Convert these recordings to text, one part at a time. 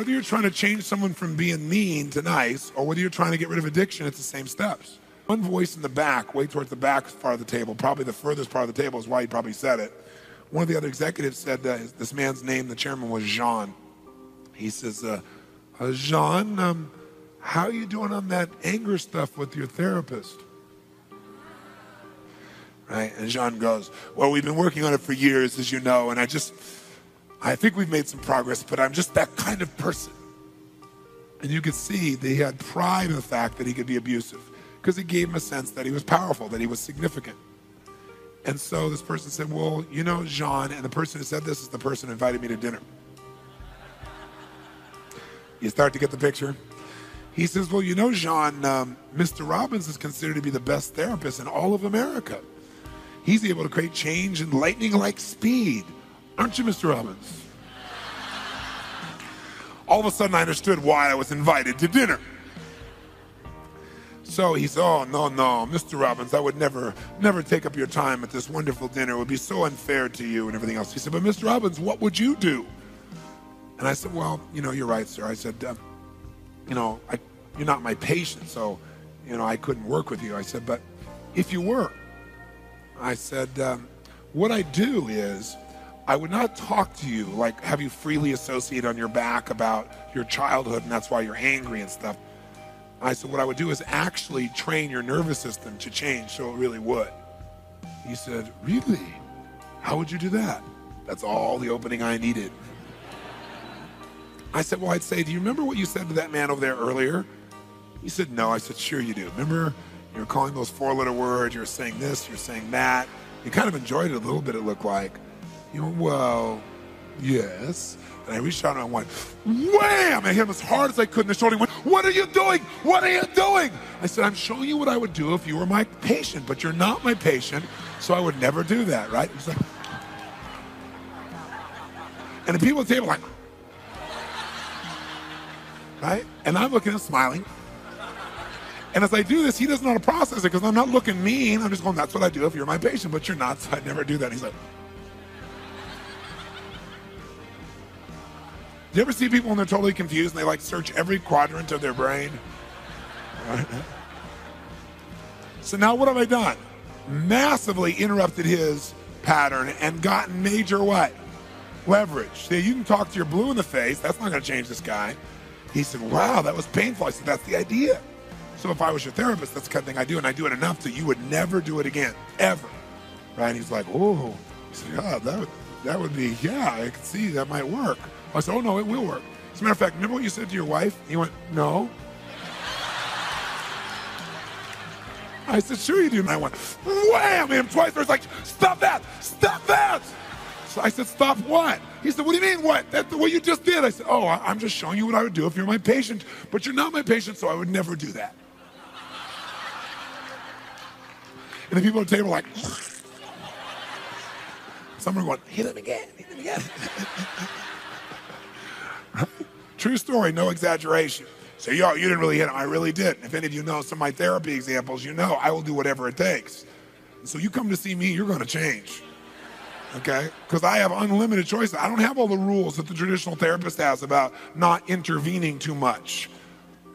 whether you're trying to change someone from being mean to nice, or whether you're trying to get rid of addiction, it's the same steps. One voice in the back, way towards the back part of the table, probably the furthest part of the table is why he probably said it. One of the other executives said that this man's name, the chairman, was Jean. He says, Jean, how are you doing on that anger stuff with your therapist? Right? And Jean goes, well, we've been working on it for years, as you know, and I think we've made some progress, but I'm just that kind of person. And you could see that he had pride in the fact that he could be abusive, because it gave him a sense that he was powerful, that he was significant. And so this person said, well, you know, Jean, and the person who said this is the person who invited me to dinner. You start to get the picture? He says, well, you know, Jean, Mr. Robbins is considered to be the best therapist in all of America. He's able to create change in lightning-like speed. Aren't you, Mr. Robbins? All of a sudden, I understood why I was invited to dinner. So he said, oh, no, Mr. Robbins, I would never take up your time at this wonderful dinner. It would be so unfair to you and everything else. He said, but Mr. Robbins, what would you do? And I said, well, you know, you're right, sir. I said, you know, you're not my patient, so, you know, I couldn't work with you. I said, but if you were, I said, what I do is I would not talk to you, like have you freely associate on your back about your childhood and that's why you're angry and stuff. I said, what I would do is actually train your nervous system to change so it really would. He said, really? How would you do that? That's all the opening I needed. I said, well, I'd say, do you remember what you said to that man over there earlier? He said, no. I said, sure you do. Remember, you were calling those four-letter words, you were saying this, you're saying that. You kind of enjoyed it a little bit, it looked like. You know, well, yes. And I reached out and I went, wham! I hit him as hard as I could in the shoulder. He went, what are you doing? What are you doing? I said, I'm showing you what I would do if you were my patient, but you're not my patient, so I would never do that, right? He's like, and the people at the table are like, right? And I'm looking and smiling. And as I do this, he doesn't know how to process it because I'm not looking mean. I'm just going, that's what I do if you're my patient, but you're not, so I'd never do that. And he's like, do you ever see people when they're totally confused and they like search every quadrant of their brain? Right. So now what have I done? Massively interrupted his pattern and gotten major what? Leverage. See, you can talk to your blue in the face. That's not going to change this guy. He said, wow, that was painful. I said, that's the idea. So if I was your therapist, that's the kind of thing I do, and I do it enough that you would never do it again, ever. Right? And he's like, oh. He said, yeah, that would be, yeah, I can see that might work. I said, oh, no, it will work. As a matter of fact, remember what you said to your wife? He went, no. I said, sure you do. And I went, wham, hit him twice. There's like, stop that, stop that. So I said, stop what? He said, what do you mean what? That's what you just did. I said, oh, I'm just showing you what I would do if you're my patient, but you're not my patient, so I would never do that. And the people at the table are like, some are going, hit him again, hit him again. Right? True story, no exaggeration. So, you didn't really hit him. I really did. If any of you know some of my therapy examples, you know I will do whatever it takes. And so you come to see me, you're going to change. Okay? Because I have unlimited choices. I don't have all the rules that the traditional therapist has about not intervening too much.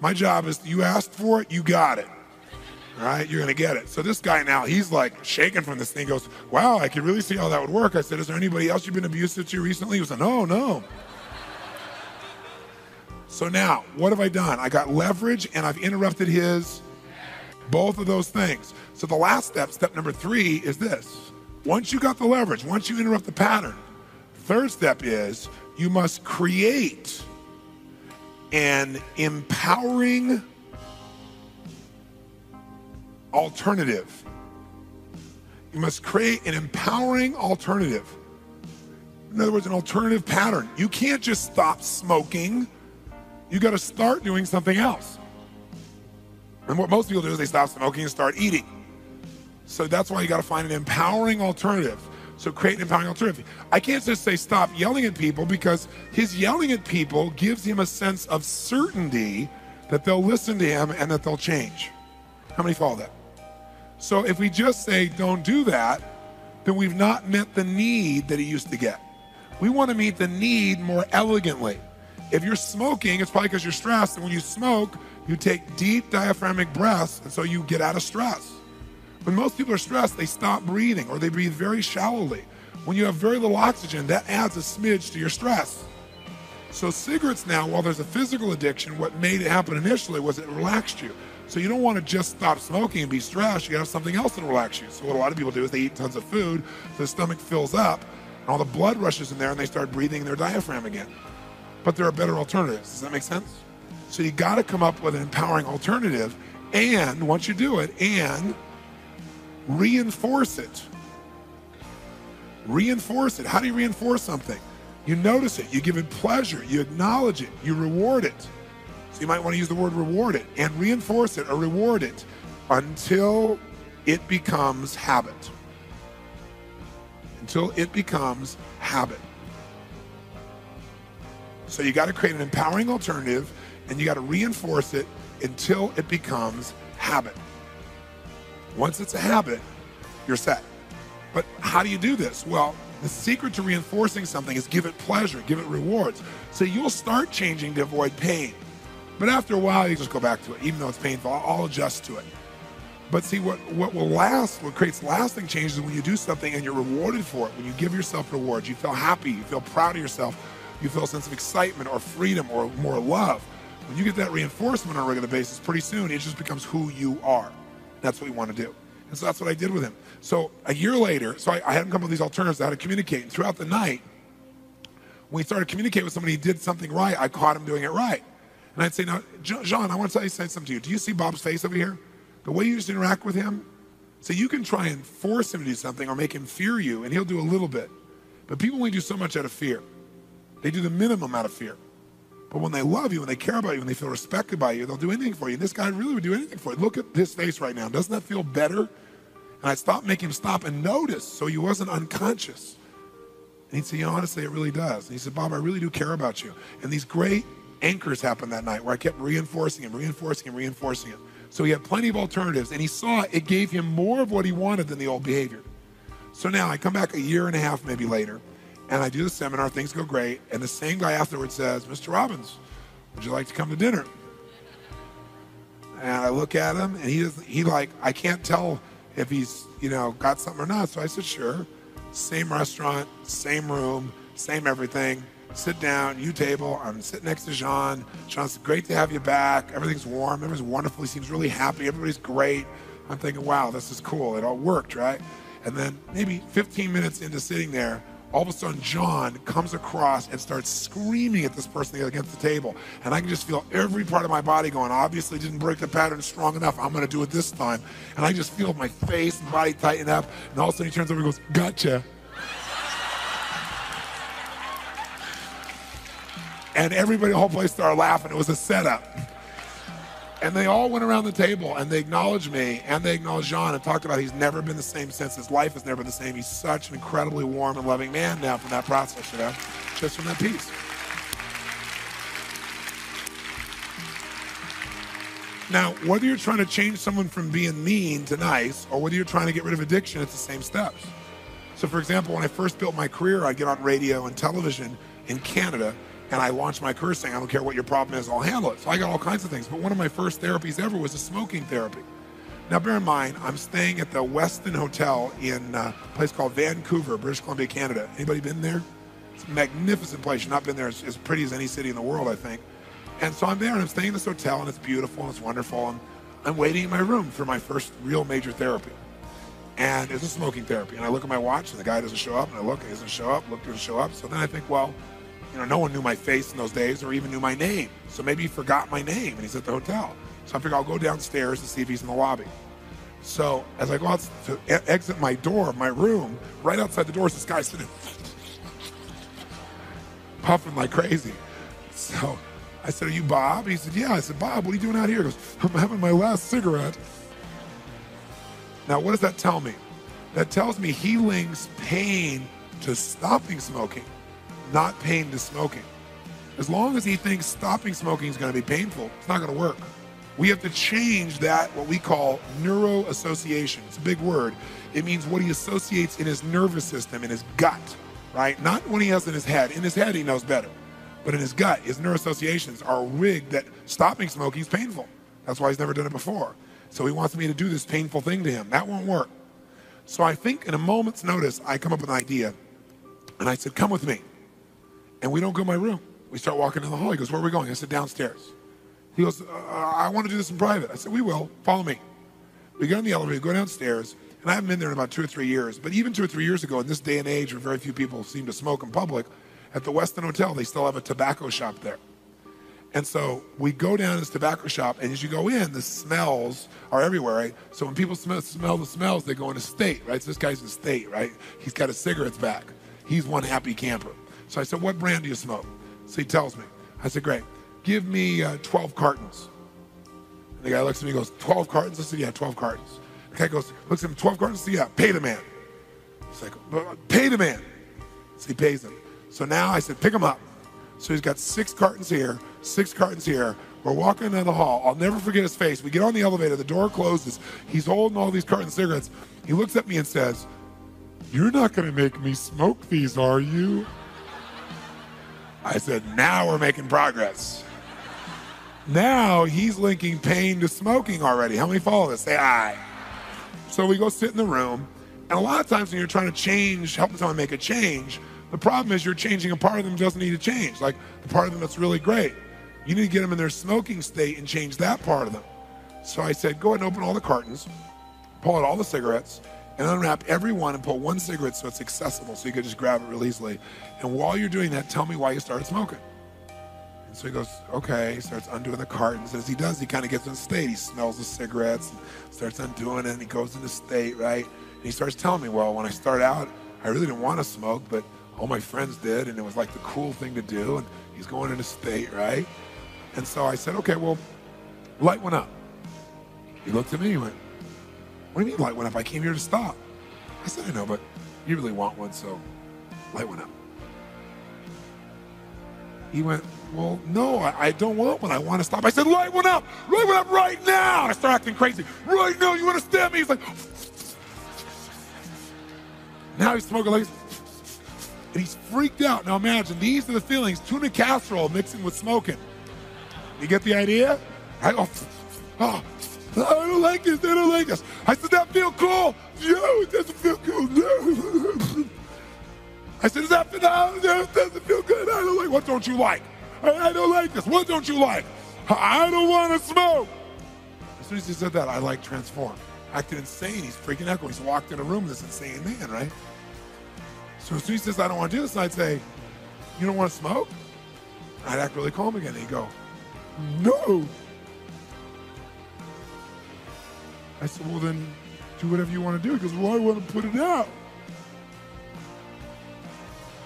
My job is, you asked for it, you got it. All right? You're going to get it. So this guy now, he's like shaking from this thing. He goes, wow, I can really see how that would work. I said, is there anybody else you've been abusive to recently? He was like, no. So now, what have I done? I got leverage and I've interrupted both of those things. So the last step number 3 is this. Once you got the leverage, once you interrupt the pattern, third step is you must create an empowering alternative. You must create an empowering alternative. In other words, an alternative pattern. You can't just stop smoking. You got to start doing something else. And what most people do is they stop smoking and start eating. So that's why you got to find an empowering alternative. So create an empowering alternative. I can't just say stop yelling at people, because his yelling at people gives him a sense of certainty that they'll listen to him and that they'll change. How many follow that? So if we just say don't do that, then we've not met the need that he used to get. We want to meet the need more elegantly. If you're smoking, it's probably because you're stressed. And when you smoke, you take deep diaphragmatic breaths, and so you get out of stress. When most people are stressed, they stop breathing or they breathe very shallowly. When you have very little oxygen, that adds a smidge to your stress. So cigarettes now, while there's a physical addiction, what made it happen initially was it relaxed you. So you don't want to just stop smoking and be stressed. You have something else to relax you. So what a lot of people do is they eat tons of food, so the stomach fills up, and all the blood rushes in there, and they start breathing in their diaphragm again. But there are better alternatives. Does that make sense? So you got to come up with an empowering alternative, and once you do it, and reinforce it. Reinforce it. How do you reinforce something? You notice it, you give it pleasure, you acknowledge it, you reward it. So you might want to use the word reward it, and reinforce it or reward it until it becomes habit. Until it becomes habit. So you got to create an empowering alternative, and you got to reinforce it until it becomes habit. Once it's a habit, you're set. But how do you do this? Well, the secret to reinforcing something is give it pleasure, give it rewards. So you'll start changing to avoid pain. But after a while, you just go back to it. Even though it's painful, I'll adjust to it. But see, what creates lasting change is when you do something and you're rewarded for it. When you give yourself rewards, you feel happy, you feel proud of yourself, you feel a sense of excitement or freedom or more love. When you get that reinforcement on a regular basis, pretty soon it just becomes who you are. That's what we want to do. And so that's what I did with him. So a year later, so I had him come up with these alternatives how to communicate. And throughout the night, when he started communicating with somebody who did something right, I caught him doing it right. And I'd say, now, John, I want to say something to you. Do you see Bob's face over here? The way you just interact with him? So you can try and force him to do something or make him fear you, and he'll do a little bit. But people only do so much out of fear. They do the minimum out of fear. But when they love you, when they care about you, when they feel respected by you, they'll do anything for you. And this guy really would do anything for you. Look at his face right now. Doesn't that feel better? And I stopped making him stop and notice so he wasn't unconscious. And he'd say, you know, honestly, it really does. And he said, Bob, I really do care about you. And these great anchors happened that night where I kept reinforcing him. So he had plenty of alternatives, and he saw it gave him more of what he wanted than the old behavior. So now I come back a year and a half maybe later, and I do the seminar, things go great, and the same guy afterwards says, Mr. Robbins, would you like to come to dinner? And I look at him, and he I can't tell if he's, got something or not. So I said, sure. Same restaurant, same room, same everything. Sit down, you table. I'm sitting next to Jean. Jean's great to have you back. Everything's warm. Everything's wonderful. He seems really happy. Everybody's great. I'm thinking, wow, this is cool. It all worked, right? And then maybe 15 minutes into sitting there, all of a sudden, John comes across and starts screaming at this person against the table. And I can just feel every part of my body going, obviously didn't break the pattern strong enough. I'm going to do it this time. And I just feel my face and body tighten up. And all of a sudden, he turns over and goes, gotcha. And everybody, the whole place started laughing. It was a setup. And they all went around the table and they acknowledged me and they acknowledged John and talked about he's never been the same since. His life has never been the same. He's such an incredibly warm and loving man now from that process, just from that piece. Now, whether you're trying to change someone from being mean to nice or whether you're trying to get rid of addiction, it's the same steps. So for example, when I first built my career, I'd get on radio and television in Canada and I launched my career saying, I don't care what your problem is, I'll handle it. So I got all kinds of things. But one of my first therapies ever was a smoking therapy. Now, bear in mind, I'm staying at the Westin Hotel in a place called Vancouver, British Columbia, Canada. Anybody been there? It's a magnificent place. You've not been there. It's as pretty as any city in the world, I think. And so I'm there, and I'm staying in this hotel, and it's beautiful, and it's wonderful. And I'm waiting in my room for my first real major therapy. And it's a smoking therapy. And I look at my watch, and the guy doesn't show up. And I look, he doesn't show up, look, doesn't show up. So then I think, well, no one knew my face in those days or even knew my name. So maybe he forgot my name and he's at the hotel. So I figure I'll go downstairs to see if he's in the lobby. So as I go out to exit my door, my room, right outside the door is this guy sitting puffing like crazy. So I said, are you Bob? He said, yeah. I said, Bob, what are you doing out here? He goes, I'm having my last cigarette. Now, what does that tell me? That tells me he links pain to stopping smoking, not pain to smoking. As long as he thinks stopping smoking is going to be painful, it's not going to work. We have to change that, what we call neuroassociation. It's a big word. It means what he associates in his nervous system, in his gut, right? Not what he has in his head. In his head, he knows better. But in his gut, his neuroassociations are rigged that stopping smoking is painful. That's why he's never done it before. So he wants me to do this painful thing to him. That won't work. So I think in a moment's notice, I come up with an idea. And I said, come with me. And we don't go to my room. We start walking down the hall. He goes, where are we going? I said, downstairs. He goes, I want to do this in private. I said, we will. Follow me. We get on the elevator, go downstairs, and I haven't been there in about 2 or 3 years. But even 2 or 3 years ago, in this day and age where very few people seem to smoke in public, at the Westin Hotel, they still have a tobacco shop there. And so we go down to this tobacco shop, and as you go in, the smells are everywhere, right? So when people smell the smells, they go into state, right? So this guy's in state, right? He's got his cigarettes back. He's one happy camper. So I said, what brand do you smoke? So he tells me. I said, great. Give me 12 cartons. And the guy looks at me and goes, 12 cartons? I said, yeah, 12 cartons. The guy goes, looks at him, 12 cartons? I said, yeah, pay the man. He's like, pay the man. So he pays him. So now I said, pick him up. So he's got 6 cartons here, 6 cartons here. We're walking down the hall. I'll never forget his face. We get on the elevator. The door closes. He's holding all these cartons of cigarettes. He looks at me and says, you're not going to make me smoke these, are you? I said, now we're making progress. Now he's linking pain to smoking already. How many follow this? Say aye. So we go sit in the room, and a lot of times when you're trying to help someone make a change, the problem is you're changing a part of them that doesn't need to change, like the part of them that's really great. You need to get them in their smoking state and change that part of them. So I said, go ahead and open all the cartons, pull out all the cigarettes, and unwrap every one and put 1 cigarette so it's accessible, so you can just grab it real easily. And while you're doing that, tell me why you started smoking. And so he goes, okay, he starts undoing the cartons. As he does, he kind of gets in state. He smells the cigarettes, and starts undoing it, and he goes into state, right? And he starts telling me, well, when I started out, I really didn't want to smoke, but all my friends did, and it was like the cool thing to do, and he's going into state, right? And so I said, okay, well, light one up. He looked at me, he went, what do you mean light one up? I came here to stop. I said, I know, but you really want one, so light one up. He went, well, no, I don't want one. I want to stop. I said, light one up right now. I started acting crazy. Right now, you understand me? He's like, now he's smoking like, and he's freaked out. Now imagine, these are the feelings, tuna casserole mixing with smoking. You get the idea? I go, oh, I don't like this, I don't like this. I said, that feel cool? No, it doesn't feel cool, no. I said, does that feel, no, it doesn't feel good. I don't like, what don't you like? I don't like this, what don't you like? I don't want to smoke. As soon as he said that, I like transformed. Acted insane, he's freaking out. He's walked in a room with this insane man, right? So as soon as he says, I don't want to do this, I'd say, you don't want to smoke? I'd act really calm again. And he'd go, no. I said, well then, do whatever you want to do. He goes, well, I want to put it out.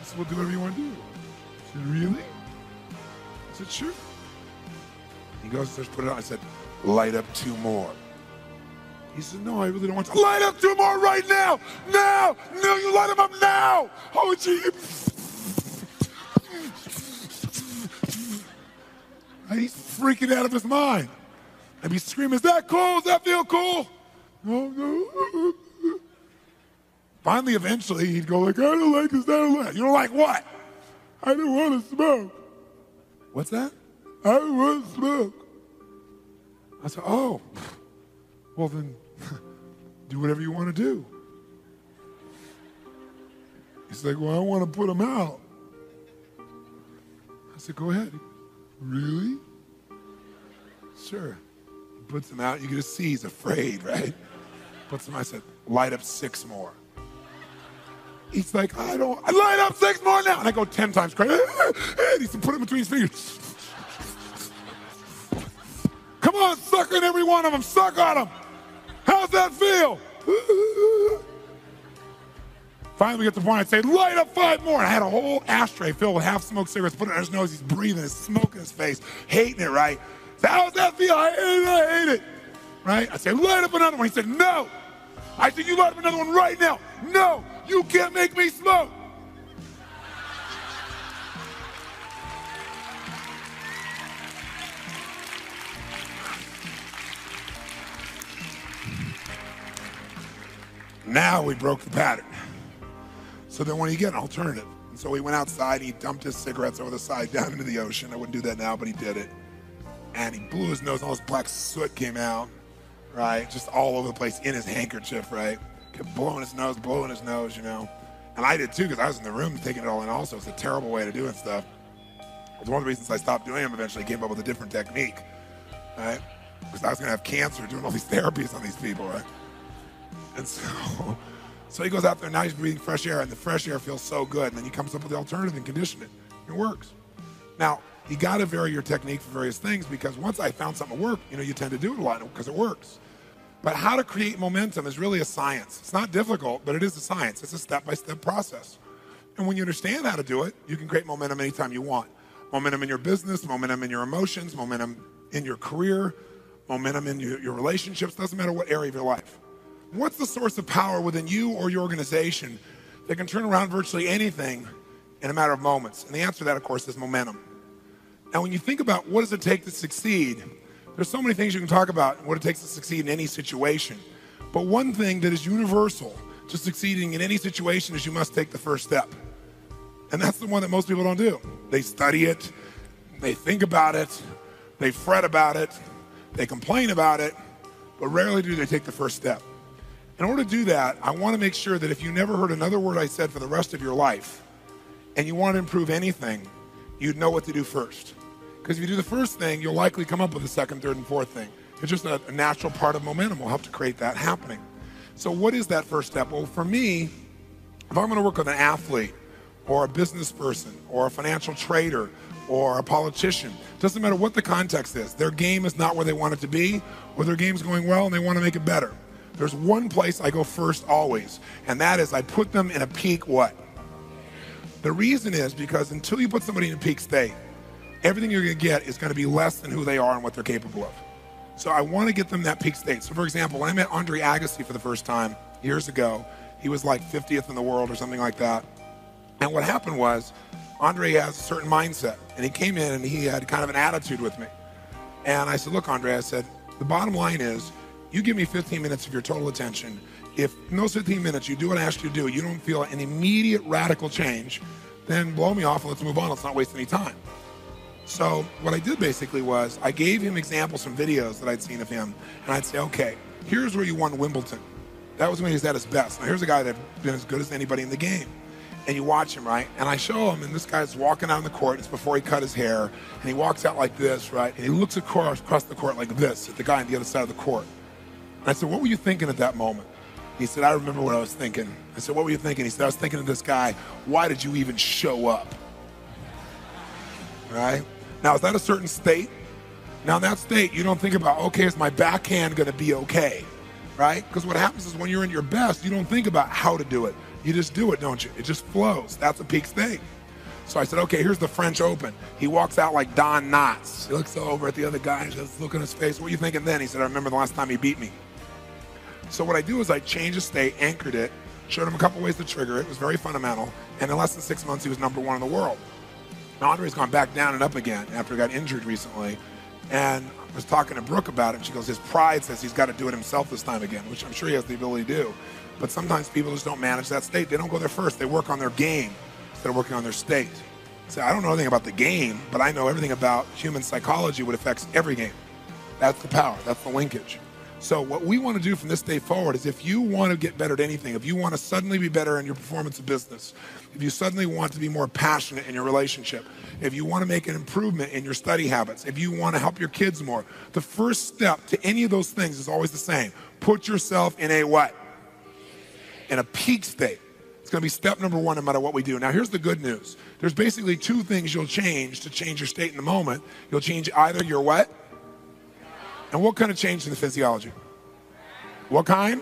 I said, well, do whatever you want to do. I said, really? I said, sure. He goes, just put it out. I said, light up 2 more. He said, no, I really don't want to. Light up 2 more right now! Now! No, you light them up now! Oh, gee. He's freaking out of his mind. And he's screaming, is that cool? Does that feel cool? No, no. Finally, eventually, he'd go like, I don't like this, I don't like it. You don't like what? I don't want to smoke. What's that? I don't want to smoke. I said, oh, well then, do whatever you want to do. He's like, well, I want to put them out. I said, go ahead. Really? Sure. He puts them out. You can just see he's afraid, right? Puts them out. I said, light up 6 more. He's like, I light up 6 more now. And I go 10 times crazy. And he said, put it between his fingers. Come on, suck on every one of them. Suck on them. How's that feel? Finally, we get to the point, I'd say, light up 5 more. And I had a whole ashtray filled with half-smoked cigarettes, put it on his nose. He's breathing, there's smoke in his face, hating it, right? So how does that feel? I hate it. Right? I said, light up another one. He said, no. I said, you light up another one right now. No, you can't make me smoke. Now we broke the pattern. So then when you get an alternative, And so he went outside, he dumped his cigarettes over the side down into the ocean. I wouldn't do that now, but he did it. And he blew his nose, and all this black soot came out, right? Just all over the place in his handkerchief, right? Kept blowing his nose, you know. And I did too, because I was in the room taking it all in also. It's a terrible way to do it stuff. It's one of the reasons I stopped doing them eventually, came up with a different technique, right? Because I was gonna have cancer doing all these therapies on these people, right? And so he goes out there, now he's breathing fresh air, and the fresh air feels so good. And then he comes up with the alternative and condition it. It works. Now, you gotta vary your technique for various things, because once I found something to work, you know, you tend to do it a lot because it works. But how to create momentum is really a science. It's not difficult, but it is a science. It's a step-by-step process. And when you understand how to do it, you can create momentum anytime you want. Momentum in your business, momentum in your emotions, momentum in your career, momentum in your relationships, doesn't matter what area of your life. What's the source of power within you or your organization that can turn around virtually anything in a matter of moments? And the answer to that, of course, is momentum. Now, when you think about what does it take to succeed, there's so many things you can talk about what it takes to succeed in any situation. But one thing that is universal to succeeding in any situation is you must take the first step. And that's the one that most people don't do. They study it, they think about it, they fret about it, they complain about it, but rarely do they take the first step. In order to do that, I want to make sure that if you never heard another word I said for the rest of your life, and you want to improve anything, you'd know what to do first. Because if you do the first thing, you'll likely come up with the second, third, and fourth thing. It's just a natural part of momentum. Will help to create that happening. So what is that first step? Well, for me, if I'm going to work with an athlete or a business person or a financial trader or a politician, doesn't matter what the context is, their game is not where they want it to be, or their game's going well and they want to make it better. There's one place I go first always, and that is I put them in a peak what? The reason is because until you put somebody in a peak state, everything you're going to get is going to be less than who they are and what they're capable of. So I want to get them that peak state. So for example, when I met Andre Agassi for the first time years ago, he was like 50th in the world or something like that. And what happened was, Andre has a certain mindset, and he came in and he had kind of an attitude with me. And I said, look, Andre, I said, the bottom line is, you give me 15 minutes of your total attention. If in those 15 minutes you do what I asked you to do, you don't feel an immediate radical change, then blow me off and let's move on. Let's not waste any time. So what I did basically was I gave him examples from videos that I'd seen of him, and I'd say, okay, here's where you won Wimbledon. That was when he was at his best. Now here's a guy that's been as good as anybody in the game. And you watch him, right? And I show him, and this guy's walking out on the court. It's before he cut his hair, and he walks out like this, right? And he looks across the court like this at the guy on the other side of the court. And I said, what were you thinking at that moment? He said, I remember what I was thinking. I said, what were you thinking? He said, I was thinking of this guy. Why did you even show up? Right? Now, is that a certain state? Now, in that state, you don't think about, okay, is my backhand going to be okay? Right? Because what happens is when you're in your best, you don't think about how to do it. You just do it, don't you? It just flows. That's a peak state. So I said, okay, here's the French Open. He walks out like Don Knotts. He looks over at the other guy and just look in his face. What are you thinking then? He said, I remember the last time he beat me. So what I do is I changed the state, anchored it, showed him a couple ways to trigger it. It was very fundamental. And in less than 6 months, he was #1 in the world. Now, Andre's gone back down and up again after he got injured recently. And I was talking to Brooke about it. And she goes, his pride says he's got to do it himself this time again, which I'm sure he has the ability to do. But sometimes people just don't manage that state. They don't go there first. They work on their game instead of working on their state. So I don't know anything about the game, but I know everything about human psychology, what affects every game. That's the power. That's the linkage. So what we want to do from this day forward is if you want to get better at anything, if you want to suddenly be better in your performance of business, if you suddenly want to be more passionate in your relationship, if you want to make an improvement in your study habits, if you want to help your kids more, the first step to any of those things is always the same. Put yourself in a what? In a peak state. It's going to be step #1 no matter what we do. Now, here's the good news. There's basically 2 things you'll change to change your state in the moment. You'll change either your what? And what kind of change in the physiology? What kind?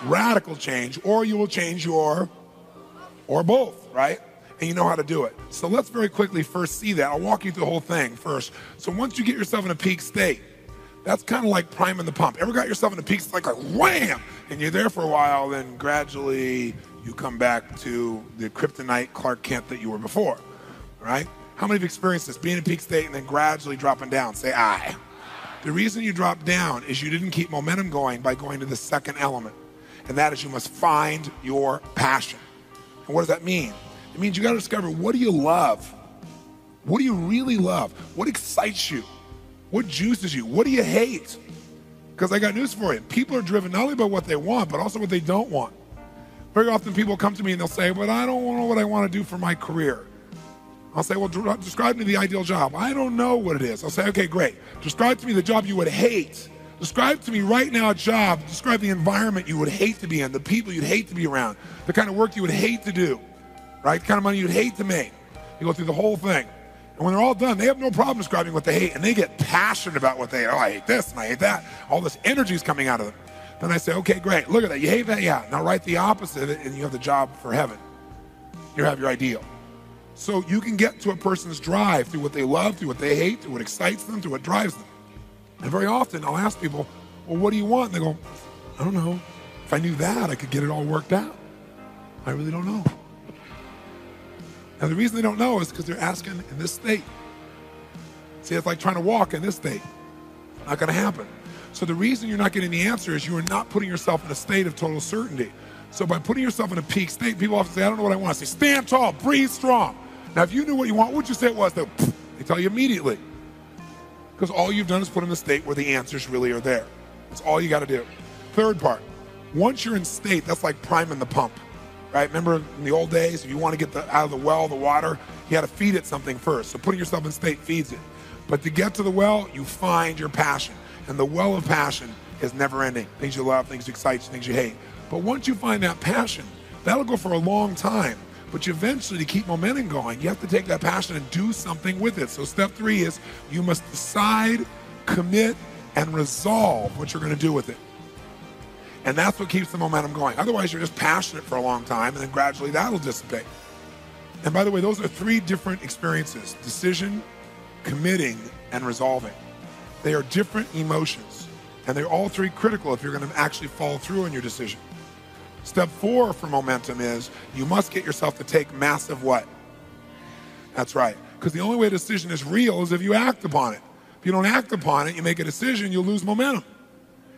Radical change. Or you will change your, or both, right? And you know how to do it. So let's very quickly first see that. I'll walk you through the whole thing first. So once you get yourself in a peak state, that's kind of like priming the pump. Ever got yourself in a peak state like wham? And you're there for a while, then gradually you come back to the kryptonite Clark Kent that you were before, right? How many of you experienced this? Being in a peak state and then gradually dropping down. Say aye. The reason you dropped down is you didn't keep momentum going by going to the second element. And that is you must find your passion. And what does that mean? It means you got to discover, what do you love? What do you really love? What excites you? What juices you? What do you hate? Because I got news for you. People are driven not only by what they want, but also what they don't want. Very often people come to me and they'll say, but I don't know what I want to do for my career. I'll say, well, describe to me the ideal job. I don't know what it is. I'll say, okay, great. Describe to me the job you would hate. Describe to me right now a job. Describe the environment you would hate to be in, the people you'd hate to be around, the kind of work you would hate to do, right? The kind of money you'd hate to make. You go through the whole thing. And when they're all done, they have no problem describing what they hate, and they get passionate about what they hate. Oh, I hate this and I hate that. All this energy is coming out of them. Then I say, okay, great. Look at that. You hate that? Yeah. Now write the opposite of it, and you have the job for heaven. You have your ideal. So you can get to a person's drive through what they love, through what they hate, through what excites them, through what drives them. And very often I'll ask people, well, what do you want? And they go, I don't know. If I knew that, I could get it all worked out. I really don't know. And the reason they don't know is because they're asking in this state. See, it's like trying to walk in this state. Not going to happen. So the reason you're not getting the answer is you are not putting yourself in a state of total certainty. So by putting yourself in a peak state, people often say, I don't know what I want. I say, stand tall, breathe strong. Now, if you knew what you want, what would you say it was? They tell you immediately. Because all you've done is put in the state where the answers really are there. That's all you got to do. Third part, once you're in state, that's like priming the pump, right? Remember in the old days, if you want to get out of the well, the water, you had to feed it something first. So putting yourself in state feeds it. But to get to the well, you find your passion. And the well of passion is never ending. Things you love, things you excite you, things you hate. But once you find that passion, that'll go for a long time. But you eventually, to keep momentum going, you have to take that passion and do something with it. So step 3 is you must decide, commit, and resolve what you're going to do with it. And that's what keeps the momentum going. Otherwise, you're just passionate for a long time, and then gradually that'll dissipate. And by the way, those are 3 different experiences: decision, committing, and resolving. They are different emotions, and they're all 3 critical if you're going to actually follow through on your decision. Step 4 for momentum is you must get yourself to take massive what? That's right. Because the only way a decision is real is if you act upon it. If you don't act upon it, you make a decision, you'll lose momentum.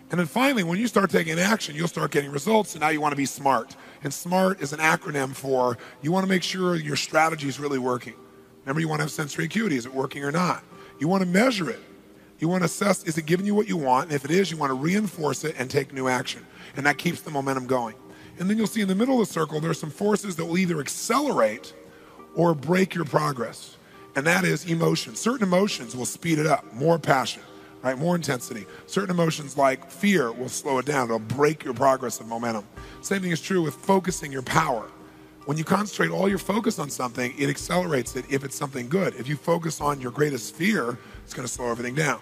And then finally, when you start taking action, you'll start getting results, and now you want to be smart. And SMART is an acronym for you want to make sure your strategy is really working. Remember, you want to have sensory acuity. Is it working or not? You want to measure it. You want to assess, is it giving you what you want? And if it is, you want to reinforce it and take new action. And that keeps the momentum going. And then you'll see in the middle of the circle, there are some forces that will either accelerate or break your progress. And that is emotion. Certain emotions will speed it up, more passion, right? More intensity. Certain emotions like fear will slow it down. It'll break your progress of momentum. Same thing is true with focusing your power. When you concentrate all your focus on something, it accelerates it if it's something good. If you focus on your greatest fear, it's going to slow everything down.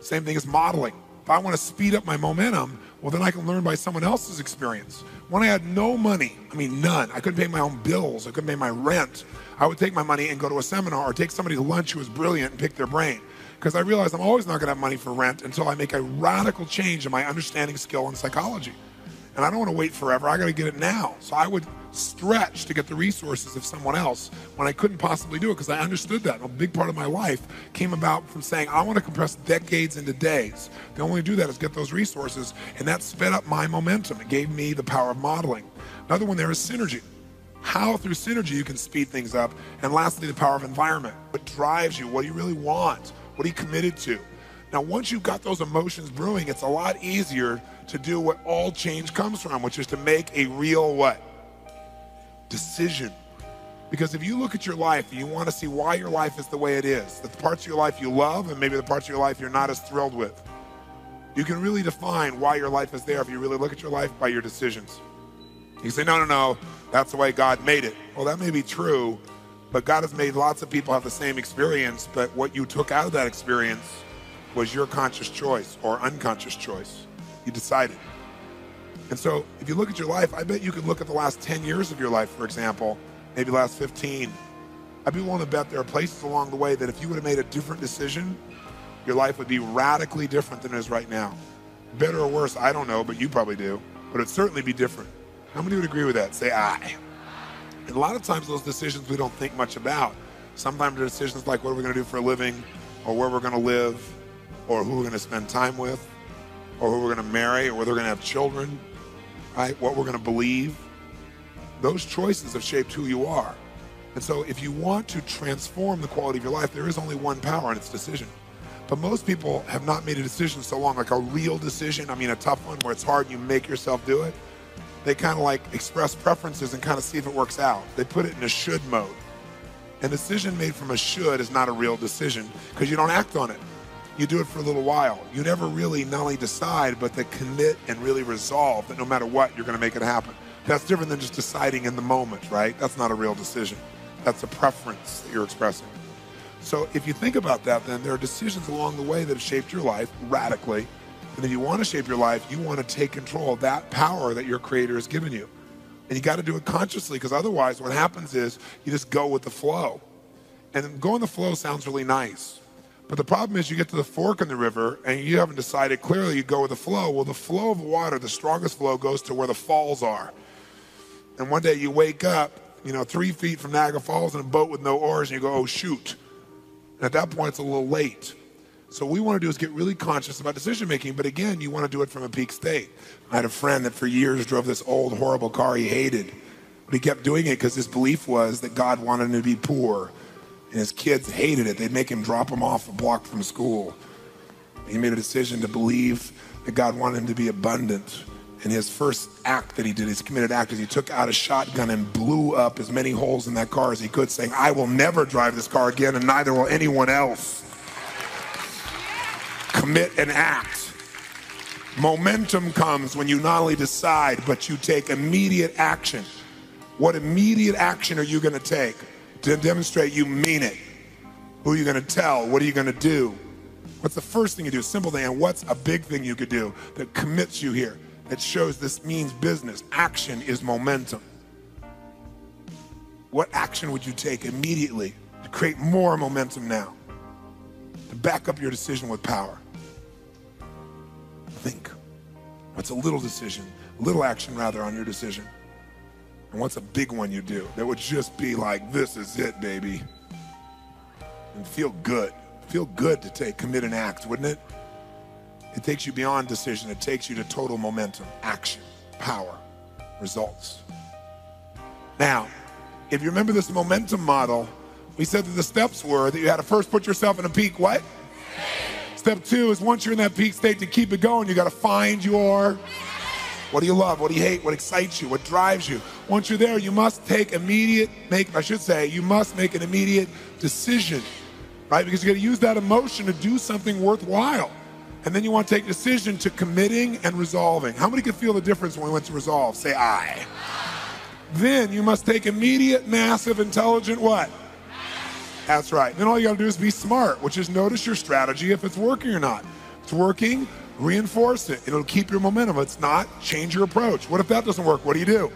Same thing as modeling. If I want to speed up my momentum, well, then I can learn by someone else's experience. When I had no money, I mean none, I couldn't pay my own bills, I couldn't pay my rent, I would take my money and go to a seminar or take somebody to lunch who was brilliant and pick their brain. Because I realized I'm always not going to have money for rent until I make a radical change in my understanding, skill, and psychology. And I don't want to wait forever, I got to get it now. So I would stretch to get the resources of someone else when I couldn't possibly do it, because I understood that. A big part of my life came about from saying, I want to compress decades into days. The only way to do that is get those resources, and that sped up my momentum. It gave me the power of modeling. Another one there is synergy. How through synergy you can speed things up. And lastly, the power of environment. What drives you? What do you really want? What are you committed to? Now, once you've got those emotions brewing, it's a lot easier to do what all change comes from, which is to make a real what? Decision. Because if you look at your life and you want to see why your life is the way it is, the parts of your life you love and maybe the parts of your life you're not as thrilled with, you can really define why your life is there if you really look at your life by your decisions. You say, no, that's the way God made it. Well, that may be true, but God has made lots of people have the same experience, but what you took out of that experience was your conscious choice or unconscious choice. You decided. And so if you look at your life, I bet you could look at the last 10 years of your life, for example, maybe last 15. I'd be willing to bet there are places along the way that if you would have made a different decision, your life would be radically different than it is right now. Better or worse, I don't know, but you probably do. But it'd certainly be different. How many would agree with that? Say aye. And a lot of times those decisions we don't think much about. Sometimes they're decisions like what are we going to do for a living, or where we're going to live, or who we're going to spend time with, or who we're going to marry, or whether we're going to have children, right? What we're going to believe. Those choices have shaped who you are. And so if you want to transform the quality of your life, there is only one power, and it's decision. But most people have not made a decision so long, like a real decision, I mean a tough one where it's hard and you make yourself do it. They kind of like express preferences and kind of see if it works out. They put it in a should mode. A decision made from a should is not a real decision because you don't act on it. You do it for a little while. You never really not only decide, but to commit and really resolve that no matter what, you're going to make it happen. That's different than just deciding in the moment, right? That's not a real decision. That's a preference that you're expressing. So if you think about that, then there are decisions along the way that have shaped your life radically. And if you want to shape your life, you want to take control of that power that your Creator has given you. And you got to do it consciously, because otherwise what happens is you just go with the flow. And going with the flow sounds really nice. But the problem is you get to the fork in the river and you haven't decided clearly, you go with the flow. Well, the flow of water, the strongest flow, goes to where the falls are. And one day you wake up, 3 feet from Niagara Falls in a boat with no oars, and you go, oh, shoot. And at that point, it's a little late. So what we want to do is get really conscious about decision making, but again, you want to do it from a peak state. I had a friend that for years drove this old, horrible car he hated. But he kept doing it because his belief was that God wanted him to be poor. And his kids hated it. They'd make him drop him off a block from school. He made a decision to believe that God wanted him to be abundant. And his first act that he did, his committed act, is he took out a shotgun and blew up as many holes in that car as he could, saying, I will never drive this car again, and neither will anyone else. Commit and act. Momentum comes when you not only decide, but you take immediate action. What immediate action are you going to take to demonstrate you mean it? Who are you going to tell? What are you going to do? What's the first thing you do? Simple thing. And what's a big thing you could do that commits you here? That shows this means business. Action is momentum. What action would you take immediately to create more momentum now? To back up your decision with power? Think. What's a little decision, a little action rather, on your decision? And what's a big one you do that would just be like, this is it, baby? And feel good. Feel good to take, commit and act, wouldn't it? It takes you beyond decision. It takes you to total momentum, action, power, results. Now, if you remember this momentum model, we said that the steps were that you had to first put yourself in a peak, what? Step 2 is once you're in that peak state, to keep it going, you got to find your, what do you love? What do you hate? What excites you? What drives you? Once you're there, you must make an immediate decision, right? Because you're going to use that emotion to do something worthwhile. And then you want to take a decision to committing and resolving. How many can feel the difference when we went to resolve? Say I. Then you must take immediate, massive, intelligent what? That's right. Then all you got to do is be smart, which is notice your strategy if it's working or not. If it's working, reinforce it. It'll keep your momentum. If it's not, change your approach. What if that doesn't work? What do you do?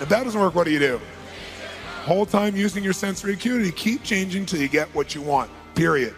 If that doesn't work, what do you do? Whole time using your sensory acuity. Keep changing till you get what you want, period.